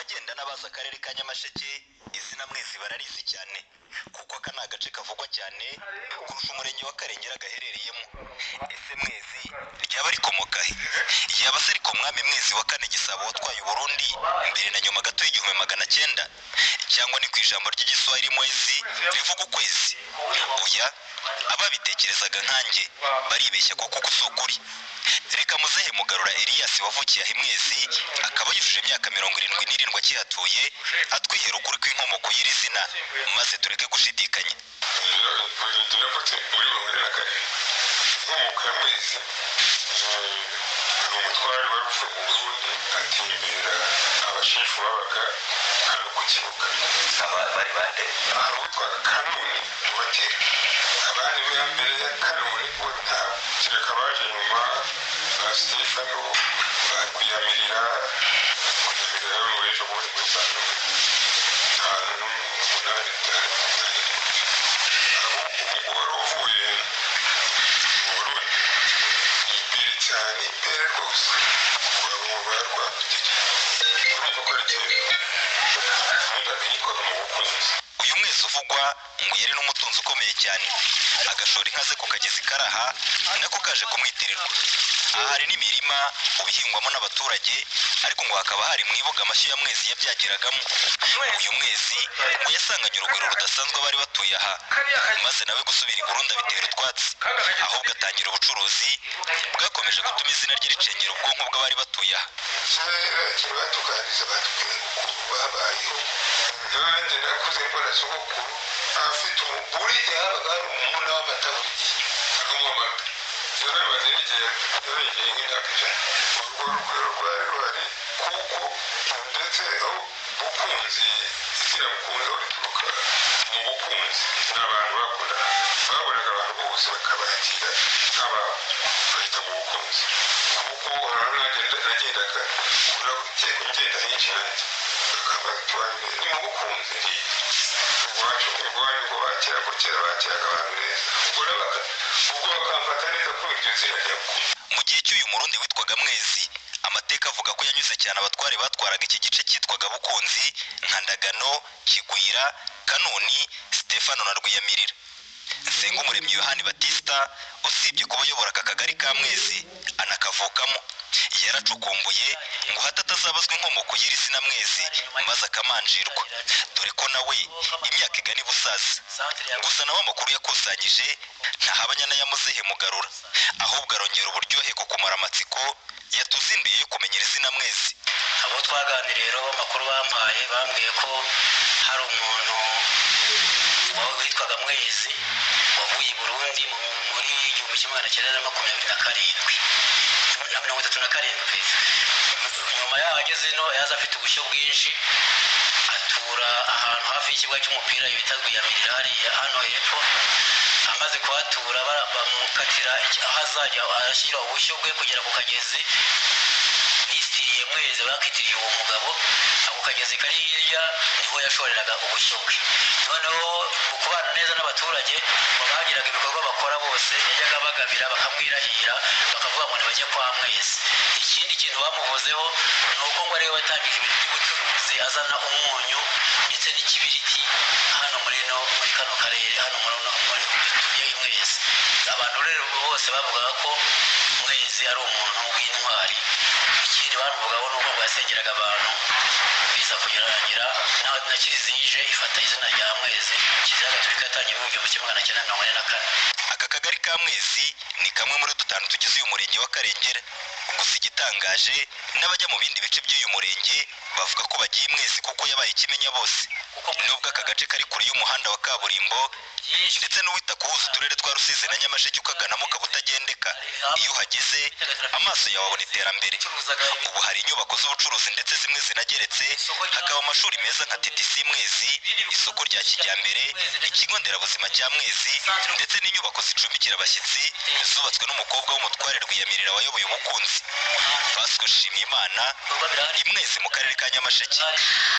Abagenda n'abaza akarere ka Nyamasheke izina Mwezi bararizi cyane kuko aka ni agace kavugwa cyane kurusha umurenge wa Karengera gaherereyemo. Ese Mwezi ryaba rikomoka he? Yaba se ariko mwami Mwezi wa kane Gisabo watwaye Burundi mbere na nyuma gato y'igihumbi 900, cyangwa ni ku ijambo ry'igiswahili Mwezi rivuga ukwezi? Oya, ababitekerezaga nkanjye baribeshya kuko kusukuri. Reka muzehe Mugarura Elias wavukiye aho Mwezi akaba yujuje imyaka 77 akihatuye atwihera ukuri kw'inkomoko y'iri zina maze tureke gushidikanya. Ndinavutse muri 2014 inkomoko ya Mwezi ni umutware wari uvuye mu Burundi atembera abashefu babaga hano ku kibuga. Bari bande? Hari uwitwaga Kanuni mu Batera, abandi ba mbere ya Kanuni bo nta kereka baje nyuma ba Stefano bakwiyamirira mu ejo bundi muri Sandone 5 wari uvuye mu Burundi imbere cyane, imbere rwose urabona rwabutegeka urumva ko ari kera ubundi yitwaga mu bukunzi. Uyu Mwezi uvugwa ngo yari n'umutunzi ukomeye cyane, agashora inka ze ku kagezi karaha nako kaje kumwitirirwa. Aha hari n'imirima ubihingwamo n'abaturage, ariko ngo hakaba hari mwibuga amashyi ya Mwezi yabyagiragamo. Uyu Mwezi ngo yasanganye urugwiro rudasanzwe bari batuye aha, maze nawe gusubira i Burundi abitera utwatsi, ahubwo atangira ubucuruzi bwakomeje gutuma izina rye ricengera ubwonko bw'abari batuye aha. Kera batuganiriza batubwira ukuntu babayeho, nanjye nakuze mbona sogokuru afite umugore yabaga ari umuntu w'amata buri gihe akanywa amata. Yarabimaze n'igihe yarengeye nk'imyaka 100. Urwo rugwiro rwari ruhari kuko ndetse aho bukunzi izina bukunzi aho rituruka mu bukunzi n'abantu babonaga abantu bose bakabakira nk'ababo bahita mu bukunzi, kuko nagendaga ngenda henshi nanjye bakabatuanye ni mu bukunzi ngiye iwacu ngo bakira gukira bakiraga abantu neza, ubwo bakamfata neza kubera iryo zina rya bukunzi. Mu gihe cy'uyu Murundi witwaga Mwezi, amateka avuga ko yanyuze cyane abatware batwaraga iki gice cyitwaga Bukunzi nka Ndagano, Kigwira, Kanuni, Stefano na Rwiyamirira. Nsengumuremyi Yohani Batista usibye kuba ayobora aka kagari ka Mwezi anakavukamo, yaracukumbuye ngo hatatazabazwa inkomoko y'iri zina Mwezi maze akamanjirwa, dore ko nawe imyaka igana ibusaza. Gusa nawe amakuru yakusanyije ntahabanya n'aya muzehe Mugarura, ahubwo arongera uburyohe ku kumara amatsiko yatuzinduye yo kumenya iri zina Mwezi. Abo twaganiriye rero amakuru bampaye bambwiye ko hari umuntu witwaga Mwezi wavuye i Burundi muri 1927. Nyuma yaho ageze ino yaza afite ubushyo bwinshi, atura ahantu hafi y'ikibuga cy'umupira bita Rwiyamirira hariya hano hepfo. Amaze kuhatura bamukatira aho azajya arashyira ubushyo bwe kugera ku kagezi bisiriye Mwezi, bakitiriye uwo mugabo. Ako kagezi kari hirya niho yashoreraga ubushyo bwe. Noneho ukubana neza n'abaturage bagiraga ibikorwa bakora bose yajyaga bagabira bakamwirahira bakavuga ngo ntibajye kwa Mwezi. Ikindi kintu bamuvuzeho ni uko ngo ariwe watangije ibintu by'ubucuruzi azana umunyu ndetse n'ikibiriti hano muri kano karere hano muri Mwezi. Abantu rero bose bavugaga ko Mwezi ari umuntu w'intwari. Ikindi bavugaho ni uko ngo yasengeraga abantu, biza kugererangira na Kiliziya ije ifata izina rya Mwezi. Kiliziya Gatolika yatangiye mu 1944. Aka kagari ka Mwezi ni kamwe muri 5 tugize uyu murenge wa Karengera. Gusa igitangaje n'abajya mu bindi bice by'uyu murenge bavuga ko bagiye Mwezi kuko yabaye ikimenya bose. Nubwo aka gace kari kure y'umuhanda wa kaburimbo ndetse n'uwita kuhuza uturere twa Rusizi na Nyamasheke ukaganamo kabutagendeka, iyo uhageze amaso yawe abona iterambere. Ubu hari inyubako z'ubucuruzi ndetse zimwe zinageretse, hakaba amashuri meza nka TTC Mwezi, isoko rya kijyambere, ikigo nderabuzima cya Mwezi ndetse n'inyubako zicumbikira abashyitsi zubatswe n'umukobwa w'umutware Rwiyamirira wayoboye ubukunzi. Pasco Shimimana, Mwezi mu karere ka Nyamasheke.